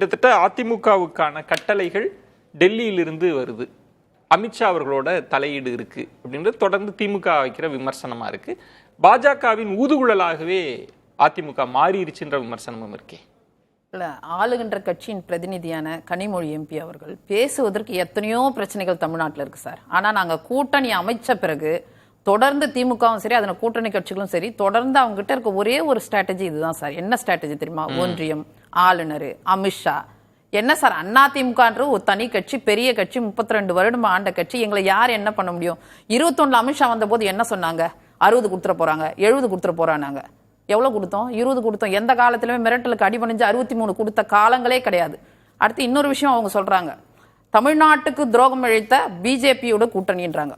கிட்டத்தட்ட அதிமுகவுக்கான கட்டளைகள் டெல்லியிலிருந்து வருது. அமித்ஷா அவர்களோட தலையீடு இருக்கு அப்படின்றது தொடர்ந்து திமுக வைக்கிற விமர்சனமா இருக்கு. பாஜகவின் ஊதுகுழலாகவே அதிமுக மாறிடுச்சுன்ற விமர்சனமும் இருக்கே. இல்ல, ஆளுகின்ற கட்சியின் பிரதிநிதியான கனிமொழி எம்பி அவர்கள் பேசுவதற்கு எத்தனையோ பிரச்சனைகள் தமிழ்நாட்டில் இருக்கு சார். ஆனா நாங்க கூட்டணி அமைச்ச பிறகு தொடர்ந்து திமுகவும் சரி அதன கூட்டணி கட்சிகளும் சரி தொடர்ந்து அவங்க கிட்ட இருக்க ஒரே ஒரு ஸ்ட்ராட்டஜி இதுதான் சார். என்ன ஸ்ட்ராட்டஜி தெரியுமா? ஒன்றியம், ஆளுநர், அமித்ஷா. என்ன சார், அதிமுகன்ற ஒரு தனி கட்சி, பெரிய கட்சி, 32 வருடம் ஆண்ட கட்சி. எங்களை யார் என்ன பண்ண முடியும்? 21 அமித்ஷா வந்த போது என்ன சொன்னாங்க? 60 கொடுத்துட போறாங்க, 70 கொடுத்துட போறாங்க. எவ்வளவு கொடுத்தோம்? 20 கொடுத்தோம். எந்த காலத்திலுமே மிரட்டலுக்கு அடிபணிஞ்சு 63 கொடுத்த காலங்களே கிடையாது. அடுத்து இன்னொரு விஷயம் அவங்க சொல்றாங்க, தமிழ்நாட்டுக்கு துரோகம் இழைத்த பிஜேபியோட கூட்டணின்றாங்க.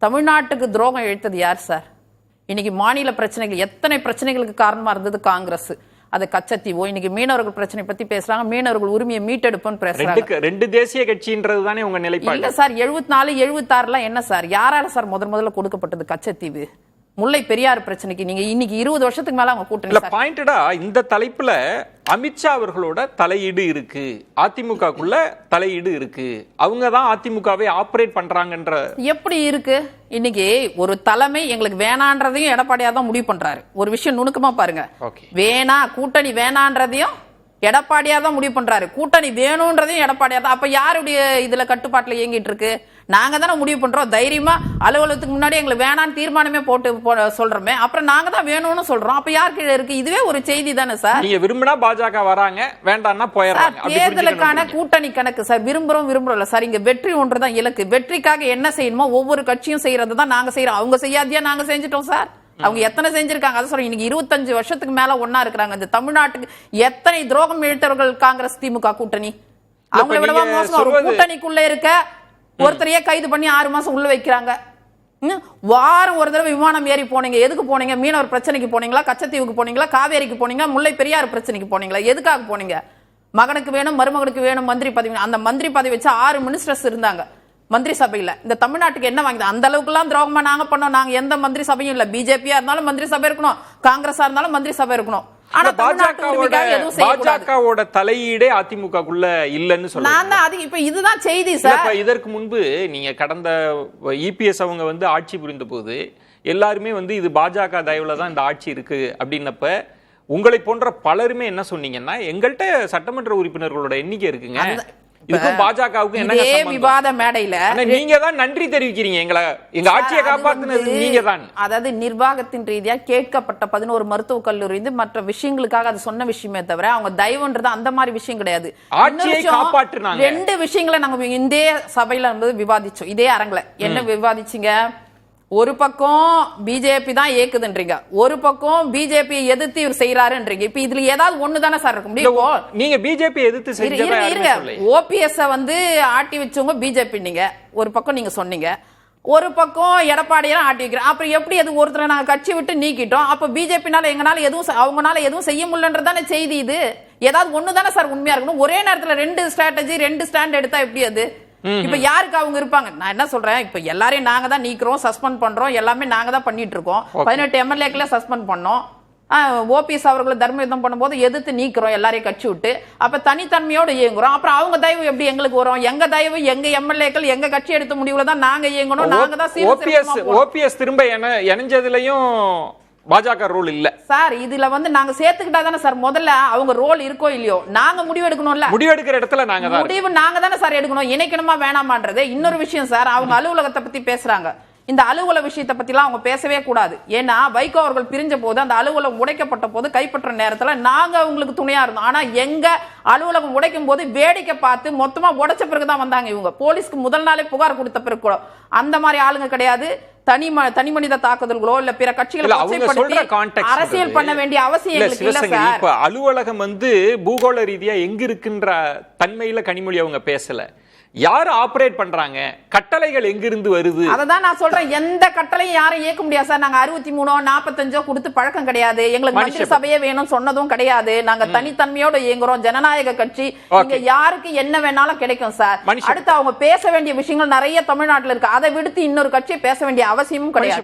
தமிழ்நாட்டுக்கு துரோகம் இழைத்தது யார் சார்? இன்னைக்கு மாநில பிரச்சனைகள், எத்தனை பிரச்சனைகளுக்கு காரணமா இருந்தது காங்கிரஸ். அது கச்சத்தீவோ, இன்னைக்கு மீனவர்கள் பிரச்சனை பத்தி பேசுறாங்க, மீனவர்கள் உரிமையை மீட்டெடுப்புன்னு பேசுறாங்க. ரெண்டு தேசிய கட்சின்றது தானே உங்க நிலைப்பாடு? இல்ல சார், 74 76 என்ன சார், யாரால சார் முதல்ல கொடுக்கப்பட்டது கச்சத்தீவு? முல்லை பெரியார் பிரச்சனைக்கு நீங்க இன்னைக்கு 20 வருஷத்துக்கு மேல அவங்க கூட்டணி. பாயிண்டடா இந்த தலைப்புல அமித்ஷா அவர்களோட தலையீடு இருக்கு, அதிமுகக்குள்ள தலையீடு இருக்கு, அவங்க தான் அதிமுகவை ஆபரேட் பண்றாங்கன்ற எப்படி இருக்கு? இன்னைக்கு ஒரு தலைமை எங்களுக்கு வேணான்றதையும் எடப்பாடியார் தான் முடிவு பண்றாரு. ஒரு விஷயம் நுணுக்கமா பாருங்க, வேணா கூட்டணி வேணான்றதையும் எடப்பாடியார் தான் முடிவு பண்றாரு, கூட்டணி வேணும்ன்றதையும் எடப்பாடியார் தான். அப்ப யாருடைய இதுல கட்டுப்பாட்டுல இயங்கிட்டு இருக்கு? நாங்க தானே முடிவு பண்றோம். தைரியமா அலுவலகத்துக்கு முன்னாடி எங்களுக்கு வேணான்னு தீர்மானமே போட்டு சொல்றோமே, அப்புறம் நாங்க தான் வேணும்னு சொல்றோம். அப்ப யார் கீழே இருக்கு? இதுவே ஒரு செய்தி தானே சார். நீங்க விரும்பினா பாஜக வராங்க, வேண்டாம்னா போயிடறாங்க. தேர்தலுக்கான கூட்டணி கணக்கு சார். விரும்புறோம் சார். இங்க வெற்றி ஒன்றுதான் இலக்கு. வெற்றிக்காக என்ன செய்யணுமோ ஒவ்வொரு கட்சியும் செய்யறது தான் நாங்க செய்யறோம். அவங்க செய்யாதியா நாங்க செஞ்சுட்டோம் சார். அவங்க எத்தனை செஞ்சிருக்காங்க அதை சொல்றேன். இன்னைக்கு 25 வருஷத்துக்கு மேல ஒன்னா இருக்கிறாங்க. இந்த தமிழ்நாட்டுக்கு எத்தனை துரோகம் இழுத்தவர்கள் காங்கிரஸ் திமுக கூட்டணி. அவங்களை விடவா மோசம்? ஒரு கூட்டணிக்குள்ள இருக்க ஒருத்தரையே கைது பண்ணி 6 மாசம் உள்ள வைக்கிறாங்க. வாரம் ஒரு தடவை விமானம் ஏறி போனீங்க, எதுக்கு போனீங்க? மீனவர் பிரச்சனைக்கு போனீங்களா? கச்சத்தீவுக்கு போனீங்களா? காவேரிக்கு போனீங்களா? முல்லை பெரியார் பிரச்சனைக்கு போனீங்களா? எதுக்காக போனீங்க? மகனுக்கு வேணும், மருமகனுக்கு வேணும் மந்திரி பதவி. அந்த மந்திரி பதவி வச்சு 6 மினிஸ்டர்ஸ் இருந்தாங்க மந்திரி சபையில. இந்த தமிழ்நாட்டுக்கு என்ன வாங்கி அந்த அளவுக்கு எல்லாம் துரோகமா நாங்க பண்ணோம்? நாங்க எந்த மந்திரி சபையும் இல்ல. பிஜேபியா இருந்தாலும் மந்திரி சபை இருக்கணும், காங்கிரஸா இருந்தாலும் மந்திரி சபை இருக்கணும். ஆனா பாஜகவோட தலையீடே அதிமுகக்குள்ள இல்லன்னு சொல்றேன். இப்ப இதுதான் செய்தி சார். இதற்கு முன்பு நீங்க கடந்த இபிஎஸ் அவங்க வந்து ஆட்சி புரிந்த போது எல்லாருமே வந்து இது பாஜக தயவுல தான் இந்த ஆட்சி இருக்கு அப்படின்னப்ப உங்களை போன்ற பலருமே என்ன சொன்னீங்கன்னா, எங்கள்கிட்ட சட்டமன்ற உறுப்பினர்களோட எண்ணிக்கை இருக்குங்க, இதுக்கும் பாஜகவுக்கும் என்ன விவாத மேடையில நீங்க தான் நன்றி தெரிவிக்கிறீங்க, எங்க ஆட்சியை காப்பாத்துனது நீங்க தான். அதாவது நிர்வாகத்தின் ரீதியா கேட்கப்பட்ட 11 மருத்துவக் கல்லூரி மற்ற விஷயங்களுக்காக அது சொன்ன விஷயமே தவிர அவங்க தயவுன்றது அந்த மாதிரி விஷயம் கிடையாது. ஆட்சியை காப்பாற்றுனாங்க. 2 விஷயங்களை நாங்க இந்த சபையில விவாதிச்சோம். இதே அரங்குல என்ன விவாதிச்சீங்க? ஒரு பக்கம் பிஜேபி தான் ஏக்குதுன்றீங்க, ஒரு பக்கம் பிஜேபி எதிர்த்து இவர் செய்யறாருன்றீங்க. இப்ப இதுல ஏதாவது ஒண்ணு தானே சார் இருக்க முடியும்? நீங்க பிஜேபி எதிர்த்து செய்யுங்க. ஓபிஎஸ் வந்து ஆட்டி வச்சவங்க பிஜேபி நீங்க ஒரு பக்கம் நீங்க சொன்னீங்க, ஒரு பக்கம் எடப்பாடியெல்லாம் ஆட்டி வைக்கிறோம். அப்புறம் எப்படி அது ஒருத்தரை நாங்க கட்சி விட்டு நீக்கிட்டோம், அப்ப பிஜேபினால எங்கனால எதுவும் அவங்கனால எதுவும் செய்ய முடியலன்றதானே செய்தி. இது ஏதாவது ஒண்ணு தானே சார் உண்மையா இருக்கணும். ஒரே நேரத்துல 2 ஸ்ட்ராட்டஜி 2 ஸ்டாண்ட் எடுத்தா எப்படி அது? இப்ப யாருக்கு அவங்க இருப்பாங்க? நான் என்ன சொல்றேன், இப்ப எல்லாரையும் நாங்க தான் நீக்கிறோம், சஸ்பெண்ட் பண்றோம், எல்லாமே நாங்க தான் பண்ணிட்டு இருக்கோம். 18 எம்எல்ஏக்களை சஸ்பெண்ட் பண்ணோம். ஓபிஎஸ் அவர்களை தர்ம யுத்தம் பண்ணும்போது எதிர்த்து நீக்கிறோம் எல்லாரையும் கட்சி விட்டு. அப்ப தனித்தன்மையோட இயங்குறோம். அப்புறம் அவங்க தயவு எப்படி எங்களுக்கு வரும்? எங்க தயவு எங்க எம்எல்ஏக்கள் எங்க கட்சி எடுத்த முடிவுல தான் நாங்க இயங்கணும். நாங்க தான் ஓபிஎஸ் திரும்ப இணைஞ்சதுலயும் பாஜக ரோல் இல்ல சார். இதுல வந்து நாங்க சேர்த்துக்கிட்டா தானே சார் முதல்ல அவங்க ரோல் இருக்கோ இல்லையோ நாங்க முடிவு எடுக்கணும்ல. முடிவு எடுக்கிற இடத்துல முடிவு நாங்க தானே சார் எடுக்கணும். இணைக்கணுமா வேணாமான்றது இன்னொரு விஷயம் சார். அவங்க அலுவலகத்தை பத்தி பேசுறாங்க. இந்த அலுவலக விஷயத்தை பத்தி எல்லாம் அவங்க பேசவே கூடாது. ஏன்னா வைகோ அவர்கள் பிரிஞ்ச போது அந்த அலுவலகம் உடைக்கப்பட்ட போது கைப்பற்ற நேரத்துல நாங்க அவங்களுக்கு துணையா இருந்தோம். ஆனா எங்க அலுவலகம் உடைக்கும் போது வேடிக்கை பார்த்து மொத்தமா உடைச்ச பிறகுதான் வந்தாங்க இவங்க. போலீஸ்க்கு முதல் நாளே புகார் கொடுத்த பிறகு கூட அந்த மாதிரி ஆளுங்க கிடையாது. தனி மனித தாக்குதல்களோ இல்ல பிற கட்சிகளை அரசியல் பண்ண வேண்டிய அவசியம் இல்ல. இப்ப அலுவலகம் வந்து பூகோள ரீதியா எங்க இருக்குன்ற தன்மையில கனிமொழி அவங்க பேசல. யாரு ஆபரேட் பண்றாங்க, கட்டளைகள் எங்கிருந்து வருது, அததான் நான் சொல்றேன். எந்த கட்டளையும் யாரும் இயக்க முடியாது சார். நாங்க 63 45 கொடுத்து பழக்கம் கிடையாது. எங்களுக்கு மந்திரி சபையே வேணும் சொன்னதும் கிடையாது. நாங்க தனித்தன்மையோட இயங்குறோம், ஜனநாயக கட்சி. இங்க யாருக்கு என்ன வேணாலும் கிடைக்கும் சார். அடுத்து அவங்க பேச வேண்டிய விஷயங்கள் நிறைய தமிழ்நாட்டில் இருக்கு. அதை விடுத்து இன்னொரு கட்சி பேச வேண்டிய அவசியமும் கிடையாது.